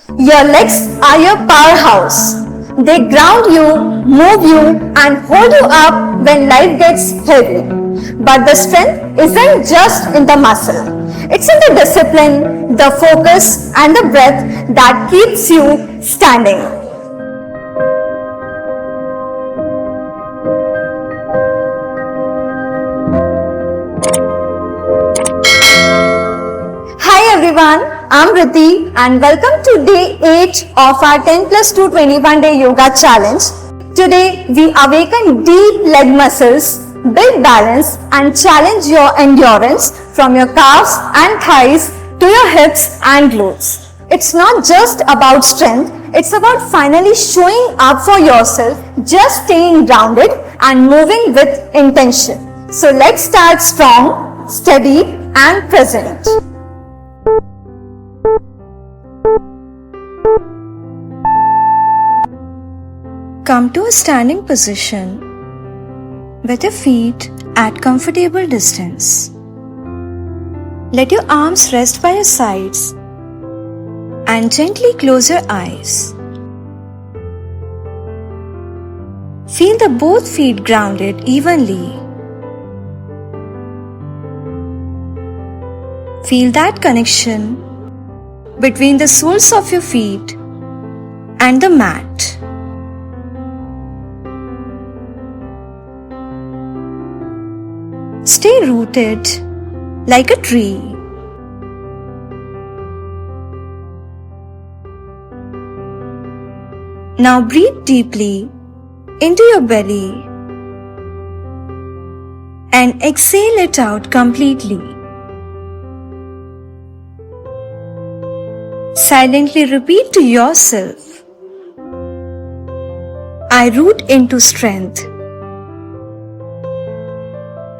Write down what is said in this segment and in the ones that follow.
Your legs are your powerhouse. They ground you, move you, and hold you up when life gets heavy. But the strength isn't just in the muscle. It's in the discipline, the focus, and the breath that keeps you standing. Hi everyone, I'm Riddhi and welcome to day 8 of our 10 plus 2 21 day yoga challenge. Today we awaken deep leg muscles, build balance and challenge your endurance from your calves and thighs to your hips and glutes. It's not just about strength, it's about finally showing up for yourself, just staying grounded and moving with intention. So let's start strong, steady and present. Come to a standing position with your feet at comfortable distance. Let your arms rest by your sides and gently close your eyes. Feel the both feet grounded evenly. Feel that connection between the soles of your feet and the mat. Stay rooted like a tree. Now breathe deeply into your belly and exhale it out completely. Silently repeat to yourself, I root into strength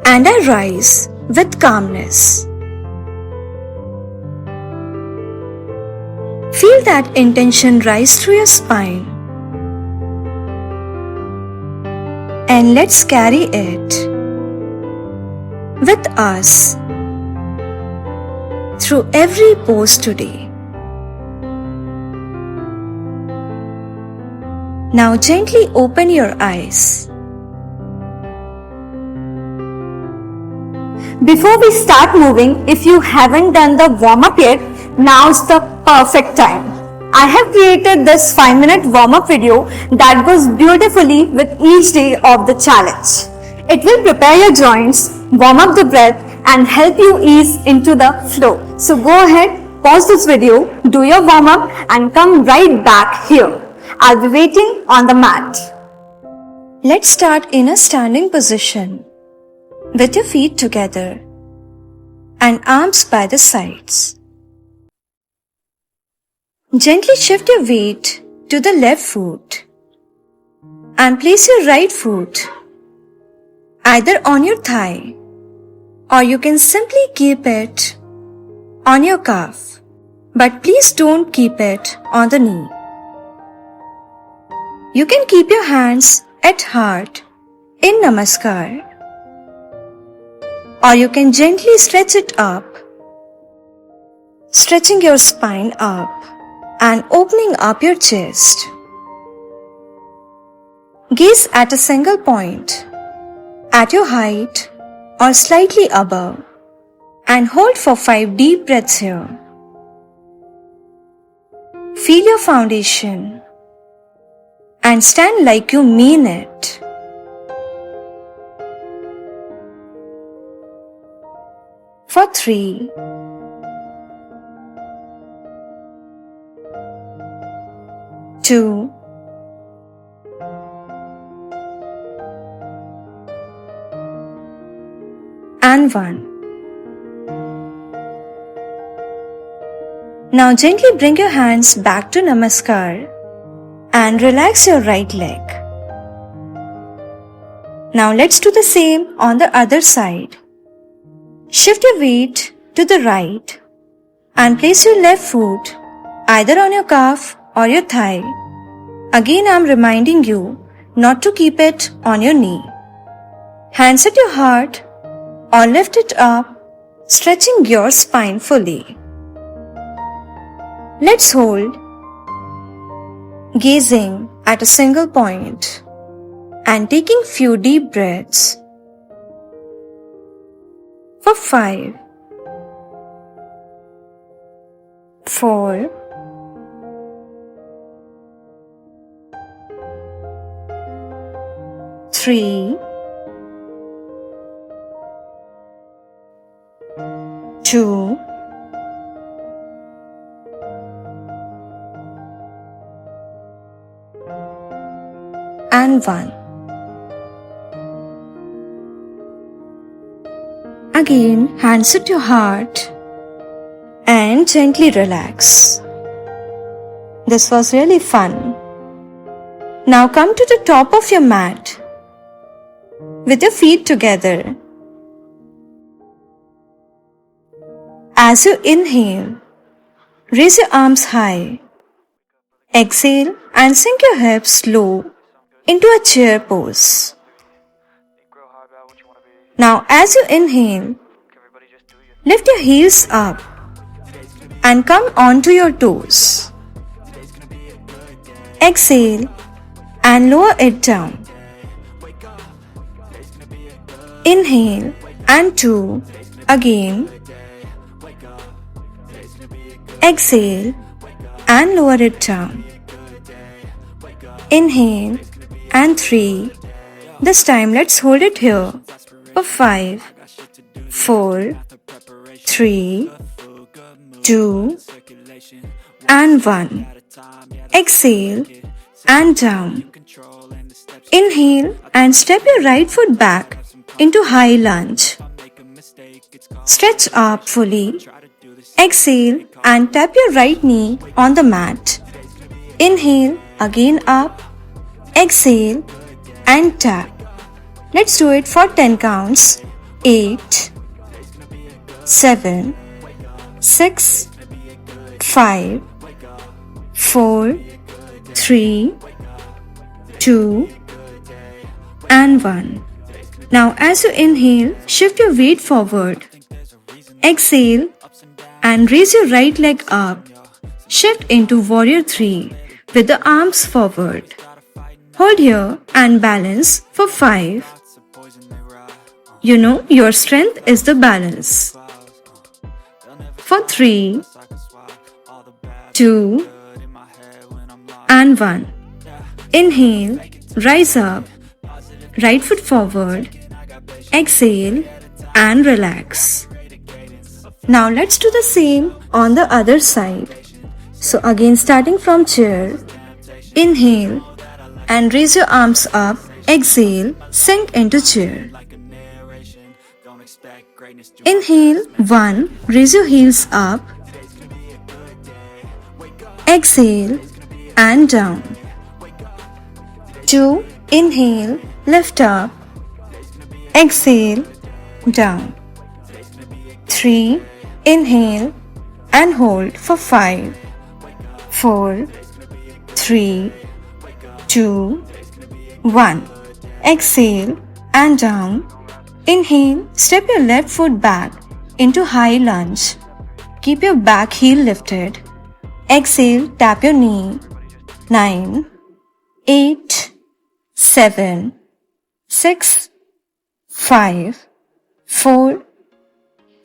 and I rise with calmness. Feel that intention rise through your spine and let's carry it with us through every pose today. Now gently open your eyes. Before we start moving, if you haven't done the warm-up yet, now's the perfect time. I have created this 5-minute warm-up video that goes beautifully with each day of the challenge. It will prepare your joints, warm up the breath and help you ease into the flow. So go ahead, pause this video, do your warm-up and come right back here. I'll be waiting on the mat. Let's start in a standing position with your feet together and arms by the sides. Gently shift your weight to the left foot and place your right foot either on your thigh or you can simply keep it on your calf, but please don't keep it on the knee. You can keep your hands at heart in Namaskar, or you can gently stretch it up, stretching your spine up and opening up your chest. Gaze at a single point at your height or slightly above and hold for 5 deep breaths here. Feel your foundation and stand like you mean it. For 3, 2, and 1. Now gently bring your hands back to Namaskar and relax your right leg. Now let's do the same on the other side. Shift your weight to the right and place your left foot either on your calf or your thigh. Again, I'm reminding you not to keep it on your knee. Hands at your heart or lift it up, stretching your spine fully. Let's hold gazing at a single point and taking few deep breaths. For 5, 4, 3, 2, and 1. Again, hands at your heart and gently relax. This was really fun. Now come to the top of your mat with your feet together. As you inhale, raise your arms high. Exhale and sink your hips low into a chair pose. Now as you inhale, lift your heels up and come onto your toes. Exhale and lower it down. Inhale and 2 again. Exhale and lower it down. Inhale and 3. This time let's hold it here for 5, 4, 3, 2, and 1. Exhale and down. Inhale and step your right foot back into high lunge. Stretch up fully. Exhale and tap your right knee on the mat. Inhale again up. Exhale and tap. Let's do it for 10 counts. 8, 7, 6, 5, 4, 3, 2, and 1. Now as you inhale, shift your weight forward. Exhale and raise your right leg up. Shift into Warrior 3 with the arms forward. Hold here and balance for 5. You know your strength is the balance. For 3, 2, and 1. Inhale, rise up, right foot forward. Exhale and relax. Now let's do the same on the other side. So again starting from chair, inhale and raise your arms up. Exhale, sink into chair. Inhale 1, raise your heels up. Exhale and down. 2, inhale, lift up. Exhale, down. 3, inhale and hold for 5, 4, 3, 2, 1. Exhale and down. Inhale, step your left foot back into high lunge. Keep your back heel lifted. Exhale, tap your knee. 9, 8, 7, 6, 5, 4,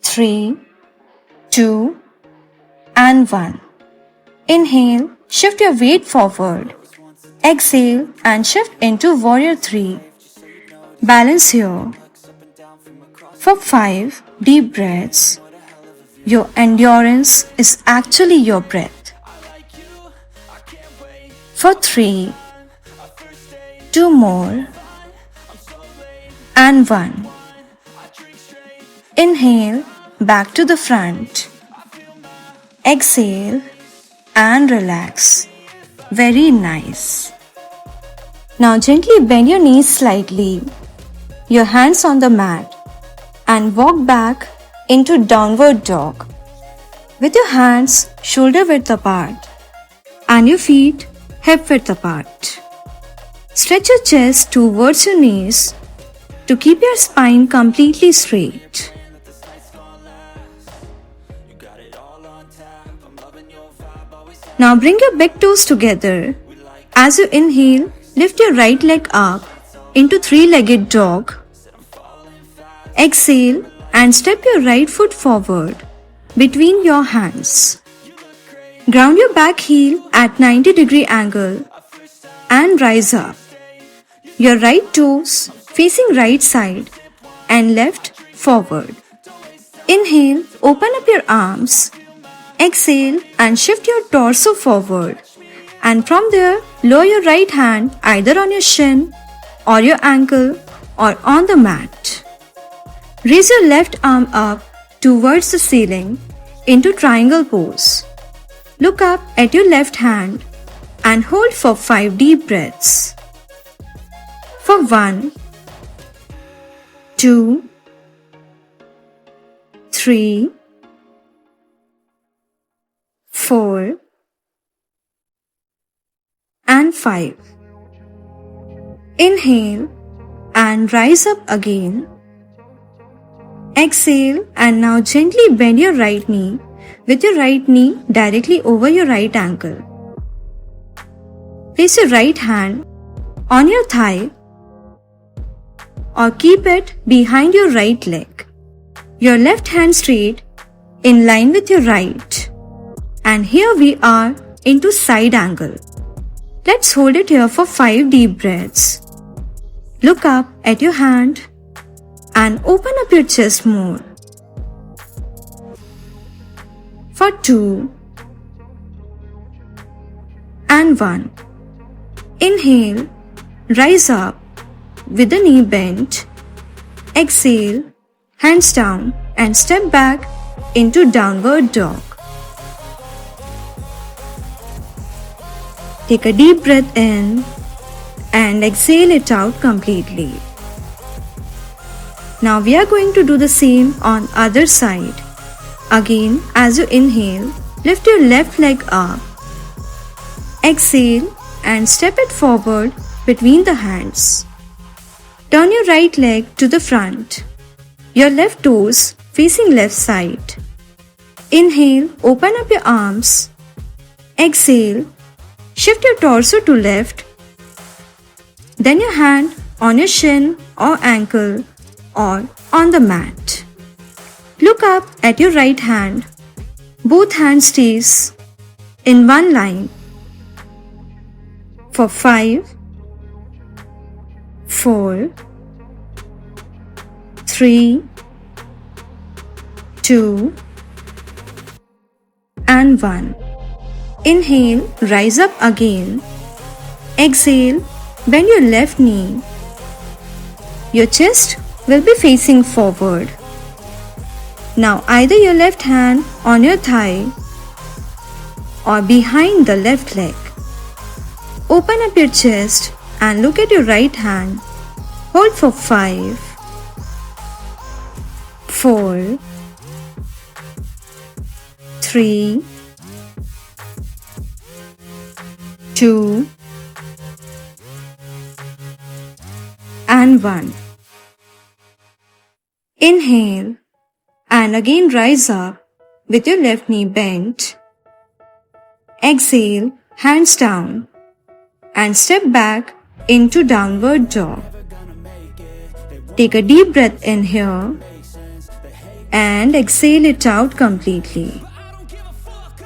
3, 2, and 1. Inhale, shift your weight forward. Exhale and shift into Warrior 3. Balance here. For 5 deep breaths. Your endurance is actually your breath. For 3, 2 more, and 1. Inhale, back to the front. Exhale and relax. Very nice. Now gently bend your knees slightly, your hands on the mat, and walk back into downward dog with your hands shoulder width apart and your feet hip width apart. Stretch your chest towards your knees to keep your spine completely straight. Now bring your big toes together As you inhale, lift your right leg up into three-legged dog. Exhale and step your right foot forward between your hands. Ground your back heel at 90-degree angle and rise up. Your right toes facing right side and left forward. Inhale, open up your arms. Exhale and shift your torso forward. And from there, lower your right hand either on your shin or your ankle or on the mat. Raise your left arm up towards the ceiling into triangle pose. Look up at your left hand and hold for 5 deep breaths. For 1, 2, 3, 4, and 5. Inhale and rise up again. Exhale and now gently bend your right knee with your right knee directly over your right ankle. Place your right hand on your thigh or keep it behind your right leg. Your left hand straight in line with your right. And here we are into side angle. Let's hold it here for 5 deep breaths. Look up at your hand and open up your chest more. For 2 and 1. Inhale, rise up with the knee bent. Exhale, hands down and step back into downward dog. Take a deep breath in and exhale it out completely. Now we are going to do the same on other side. Again, as you inhale, lift your left leg up. Exhale and step it forward between the hands. Turn your right leg to the front. Your left toes facing left side. Inhale, open up your arms. Exhale, shift your torso to left. Then your hand on your shin or ankle or on the mat. Look up at your right hand. Both hands stays in one line. For 5, 4, 3, 2, and 1. Inhale, rise up again. Exhale, bend your left knee. Your chest will be facing forward. Now either your left hand on your thigh or behind the left leg. Open up your chest and look at your right hand. Hold for 5, 4, 3, 2, and 1. Inhale and again rise up with your left knee bent. Exhale, hands down and step back into downward dog. Take a deep breath in here and exhale it out completely.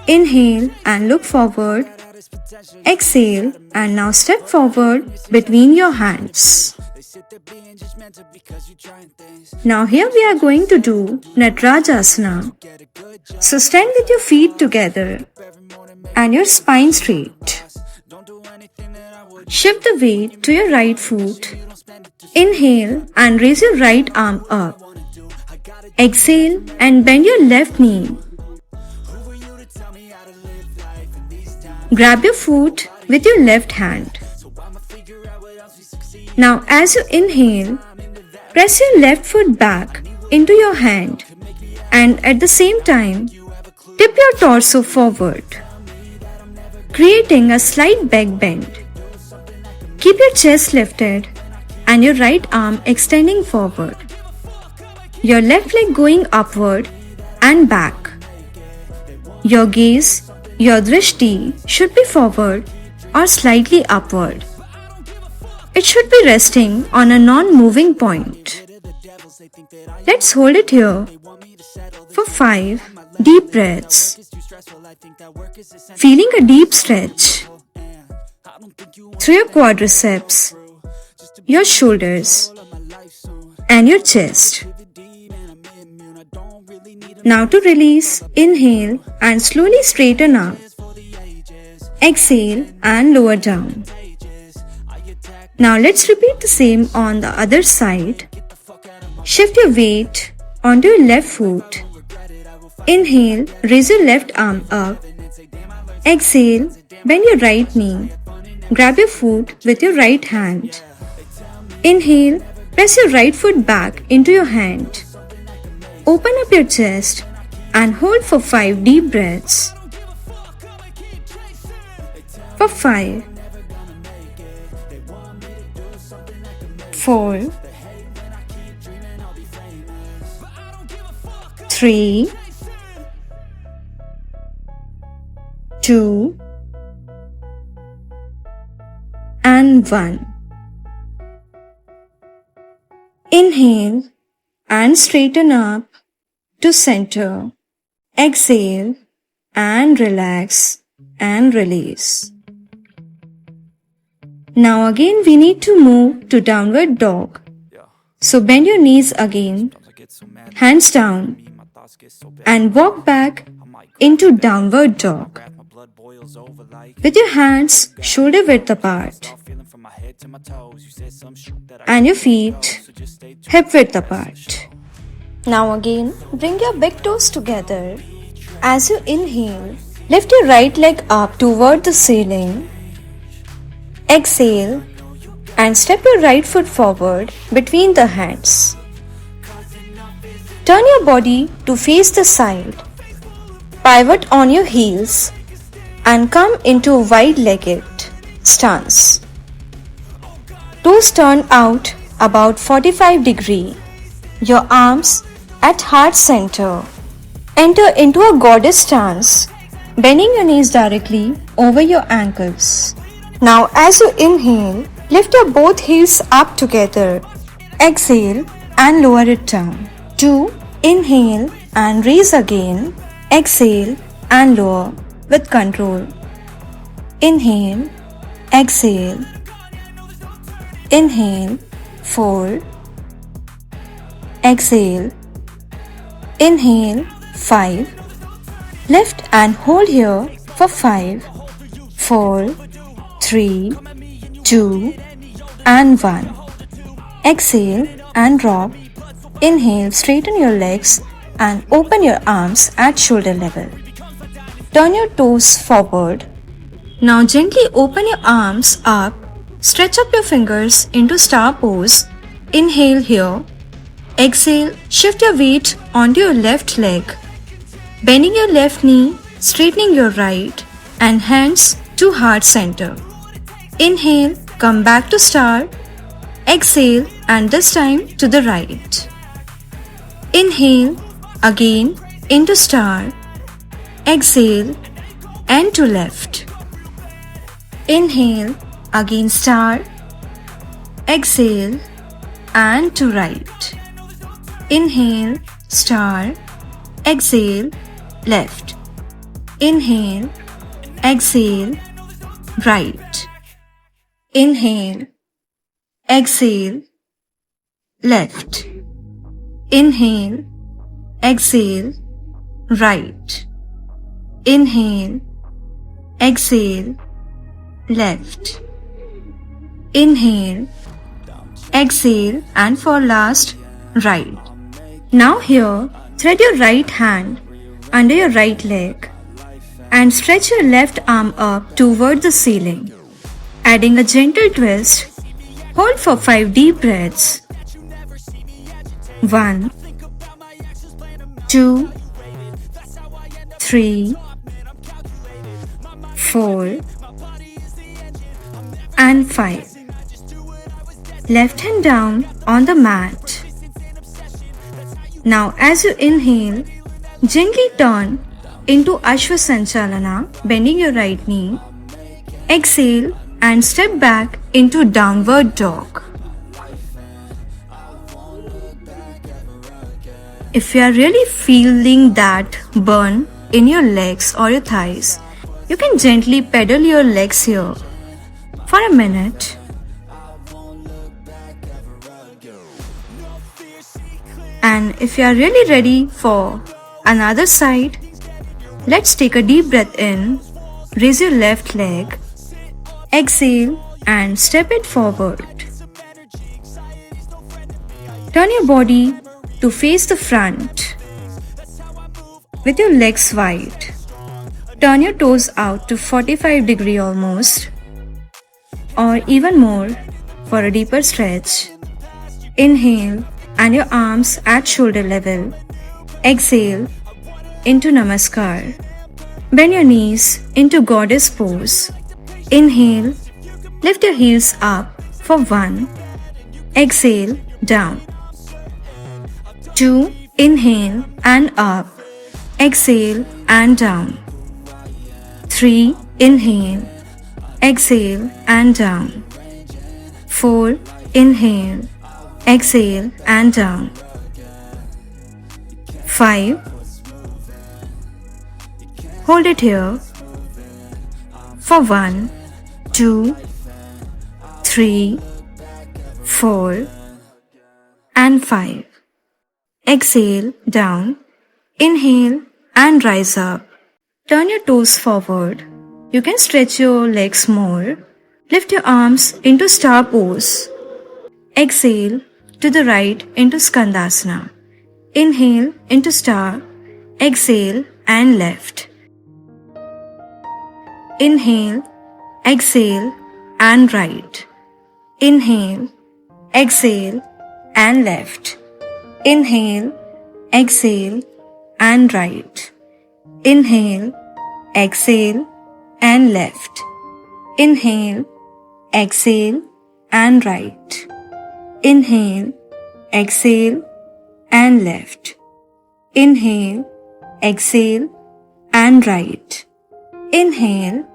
Inhale and look forward. Exhale and now step forward between your hands. Now here we are going to do Natarajasana. So stand with your feet together and your spine straight. Shift the weight to your right foot. Inhale and raise your right arm up. Exhale and bend your left knee. Grab your foot with your left hand. Now as you inhale, press your left foot back into your hand and at the same time, tip your torso forward, creating a slight back bend. Keep your chest lifted and your right arm extending forward. Your left leg going upward and back. Your gaze, your drishti should be forward or slightly upward. It should be resting on a non-moving point. Let's hold it here for 5 deep breaths. Feeling a deep stretch through your quadriceps, your shoulders, and your chest. Now to release, inhale and slowly straighten up. Exhale and lower down. Now let's repeat the same on the other side. Shift your weight onto your left foot. Inhale, raise your left arm up. Exhale, bend your right knee. Grab your foot with your right hand. Inhale, press your right foot back into your hand. Open up your chest and hold for 5 deep breaths. For 5, 4, 3, 2, and 1. Inhale and straighten up to center. Exhale and relax and release. Now again we need to move to downward dog. So bend your knees again, hands down, and walk back into downward dog. With your hands shoulder width apart and your feet hip width apart. Now again bring your big toes together. As you inhale, lift your right leg up toward the ceiling. Exhale and step your right foot forward between the hands. Turn your body to face the side. Pivot on your heels and come into a wide-legged stance. Toes turn out about 45 degrees. Your arms at heart center. Enter into a goddess stance, bending your knees directly over your ankles. Now as you inhale, lift your both heels up together. Exhale and lower it down. 2. Inhale and raise again. Exhale and lower with control. Inhale, exhale. Inhale, 4. Exhale. Inhale, 5. Lift and hold here for 5, 4, 3, 2, and 1. Exhale and drop. Inhale, straighten your legs and open your arms at shoulder level. Turn your toes forward. Now gently open your arms up. Stretch up your fingers into star pose. Inhale here. Exhale, shift your weight onto your left leg. Bending your left knee, straightening your right, and hands to heart center. Inhale, come back to star. Exhale, and this time to the right. Inhale, again into star. Exhale, and to left. Inhale, again star. Exhale, and to right. Inhale, star. Exhale, left. Inhale, exhale, right. Inhale, exhale, left. Inhale, exhale, right. Inhale, exhale, left. Inhale, exhale, and for last, right. Now here, thread your right hand under your right leg and stretch your left arm up toward the ceiling. Adding a gentle twist, hold for 5 deep breaths. 1, 2, 3, 4, and 5. Left hand down on the mat. Now as you inhale, gently turn into Ashwa Sanchalana, bending your right knee. Exhale and step back into downward dog. If you are really feeling that burn in your legs or your thighs, you can gently pedal your legs here for a minute. And if you are really ready for another side, let's take a deep breath in, raise your left leg, exhale and step it forward. Turn your body to face the front with your legs wide. Turn your toes out to 45 degrees almost, or even more for a deeper stretch. Inhale and your arms at shoulder level. Exhale into Namaskar. Bend your knees into Goddess pose. Inhale, lift your heels up for 1. Exhale, down. 2. Inhale and up. Exhale and down. 3. Inhale. Exhale and down. 4. Inhale. Exhale and down. 5. Hold it here for 1, 2, 3, 4 and 5. Exhale down. Inhale and rise up. Turn your toes forward. You can stretch your legs more. Lift your arms into star pose. Exhale to the right into Skandasana. Inhale into star. Exhale and left. Inhale, exhale and right. Inhale, exhale and left. Inhale, exhale and right. Inhale, exhale and left. Inhale, exhale and right. Inhale, exhale and left. Inhale, exhale and right. Inhale,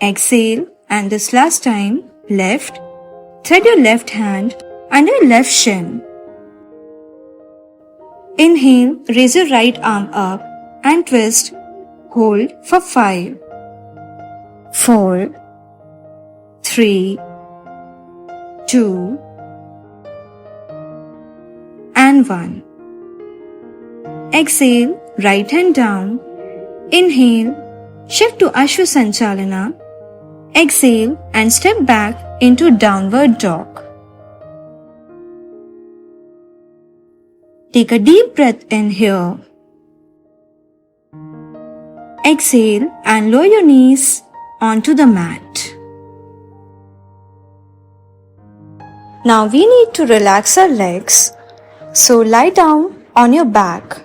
exhale and this last time, left. Thread your left hand under your left shin. Inhale, raise your right arm up and twist. Hold for 5, 4, 3, 2 and 1. Exhale, right hand down. Inhale, shift to Ashwa Sanchalana. Exhale and step back into downward dog. Take a deep breath in here. Exhale and lower your knees onto the mat. Now we need to relax our legs, so lie down on your back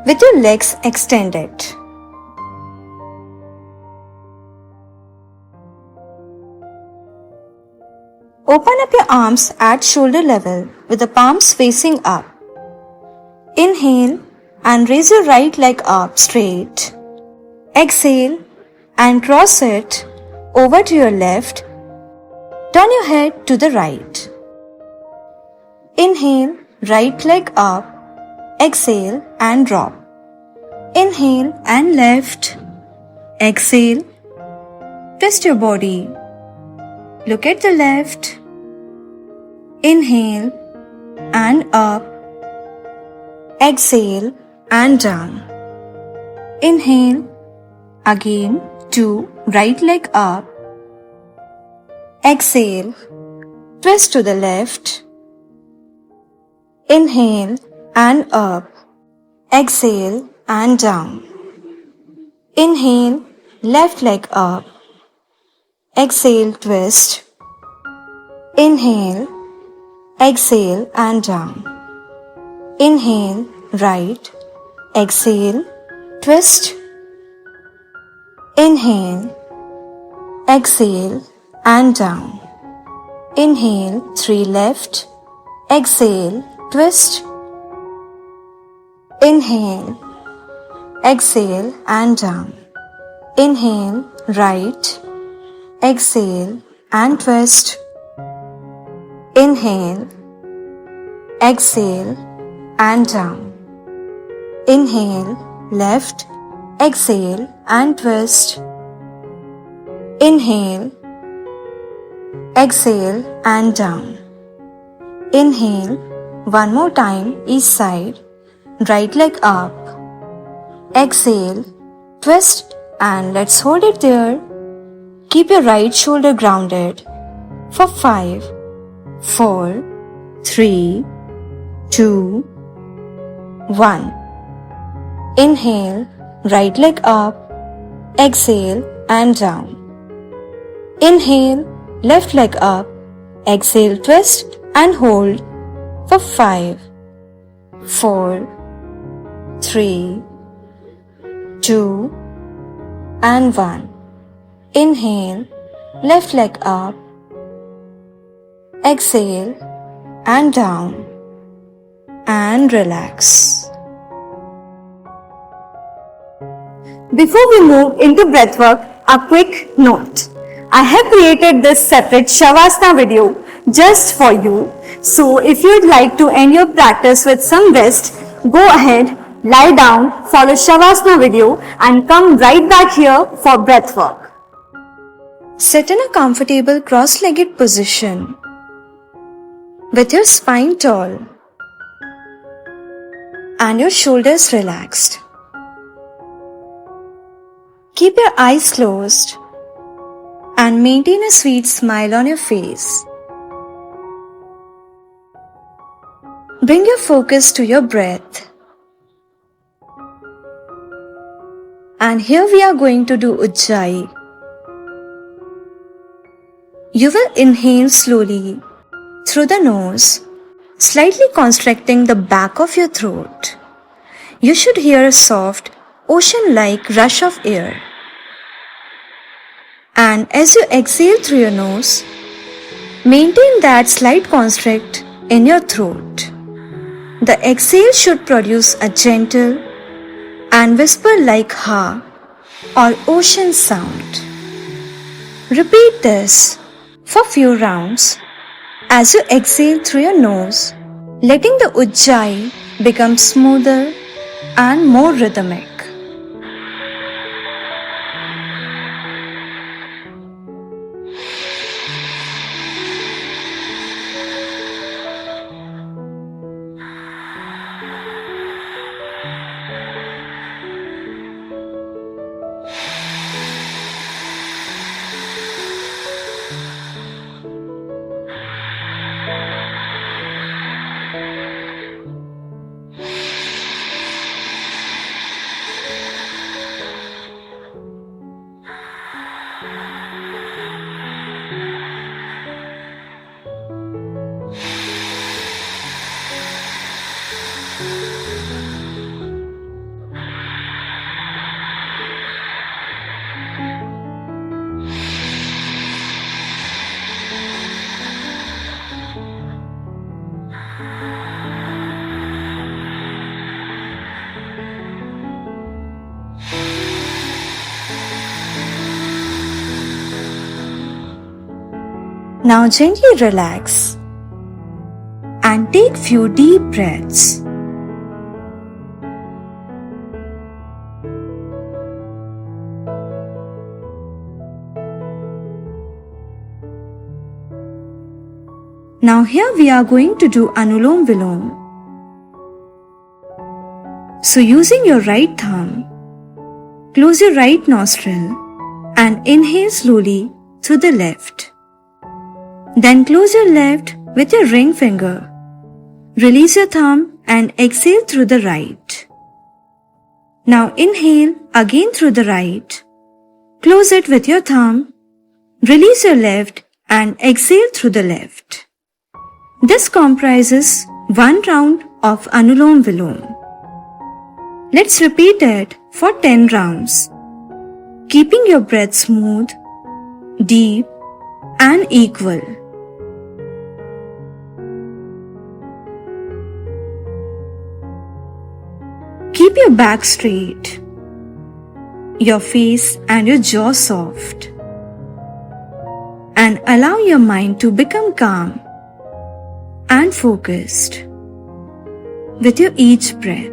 with your legs extended. Open up your arms at shoulder level with the palms facing up. Inhale and raise your right leg up straight. Exhale and cross it over to your left. Turn your head to the right. Inhale, right leg up. Exhale and drop. Inhale and left. Exhale. Twist your body. Look at the left. Inhale and up. Exhale and down. Inhale. Again to right leg up. Exhale. Twist to the left. Inhale and up. Exhale and down. Inhale, left leg up. Exhale, twist. Inhale, exhale and down. Inhale, right. Exhale, twist. Inhale, exhale and down. Inhale, 3 left. Exhale, twist. Inhale, exhale and down. Inhale, right. Exhale and twist. Inhale, exhale and down. Inhale, left. Exhale and twist. Inhale, exhale and down. Inhale, one more time each side. Right leg up. Exhale, twist and let's hold it there. Keep your right shoulder grounded for 5, 4, 3, 2, 1. Inhale, right leg up. Exhale and down. Inhale, left leg up. Exhale, twist and hold for 5, 4, 3, 2, and 1. Inhale, left leg up. Exhale and down and relax. Before we move into breathwork, a quick note. I have created this separate Shavasana video just for you. So if you'd like to end your practice with some rest, go ahead, lie down, follow Shavasana video and come right back here for breathwork. Sit in a comfortable cross-legged position with your spine tall and your shoulders relaxed. Keep your eyes closed and maintain a sweet smile on your face. Bring your focus to your breath. And here we are going to do Ujjayi. You will inhale slowly through the nose, slightly constricting the back of your throat. You should hear a soft, ocean-like rush of air. And as you exhale through your nose, maintain that slight constrict in your throat. The exhale should produce a gentle and whisper-like ha or ocean sound. Repeat this for few rounds as you exhale through your nose, letting the Ujjayi become smoother and more rhythmic. Now gently relax and take few deep breaths. Now here we are going to do Anulom Vilom. So using your right thumb, close your right nostril and inhale slowly through the left. Then close your left with your ring finger. Release your thumb and exhale through the right. Now inhale again through the right. Close it with your thumb. Release your left and exhale through the left. This comprises one round of Anulom Vilom. Let's repeat it for 10 rounds, keeping your breath smooth, deep and equal. Keep your back straight. your face and your jaw soft, and allow your mind to become calm and focused with your each breath.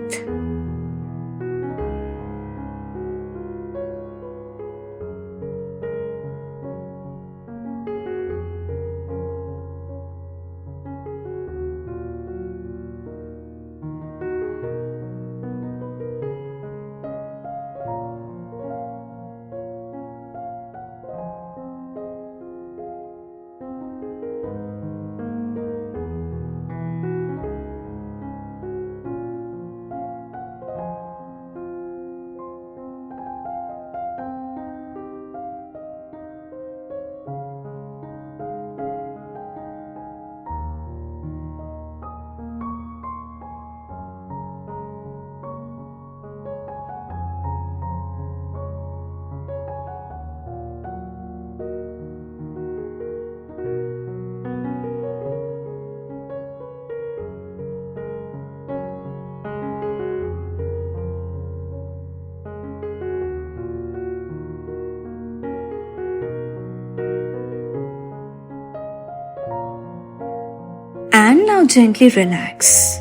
And now gently relax.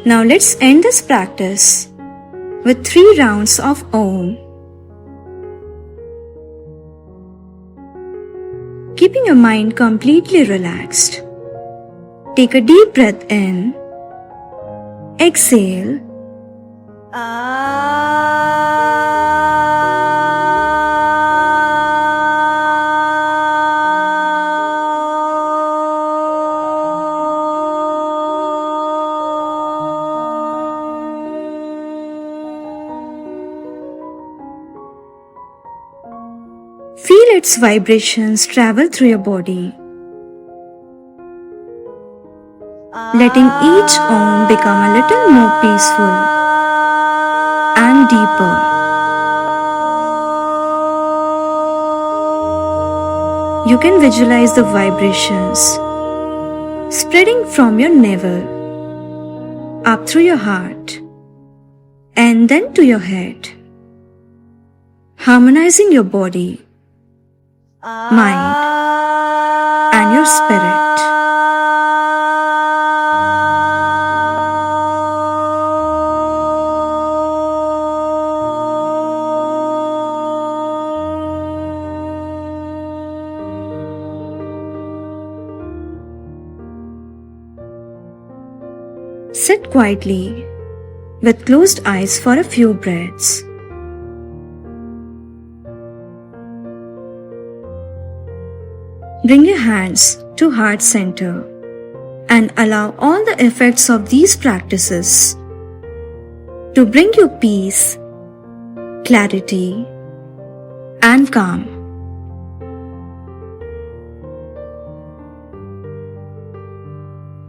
Now let's end this practice with 3 rounds of Om. Keeping your mind completely relaxed. Take a deep breath in. Exhale. Feel its vibrations travel through your body, letting each Om become a little more peaceful and deeper. You can visualize the vibrations spreading from your navel up through your heart and then to your head, harmonizing your body, mind, and your spirit. Sit quietly with closed eyes for a few breaths. Bring your hands to heart center and allow all the effects of these practices to bring you peace, clarity, and calm.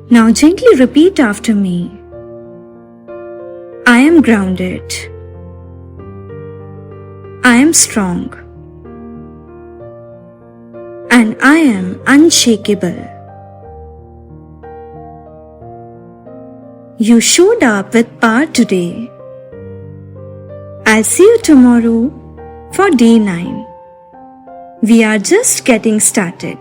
Now gently repeat after me. I am grounded. I am strong. And I am unshakable. You showed up with power today. I'll see you tomorrow for day 9. We are just getting started.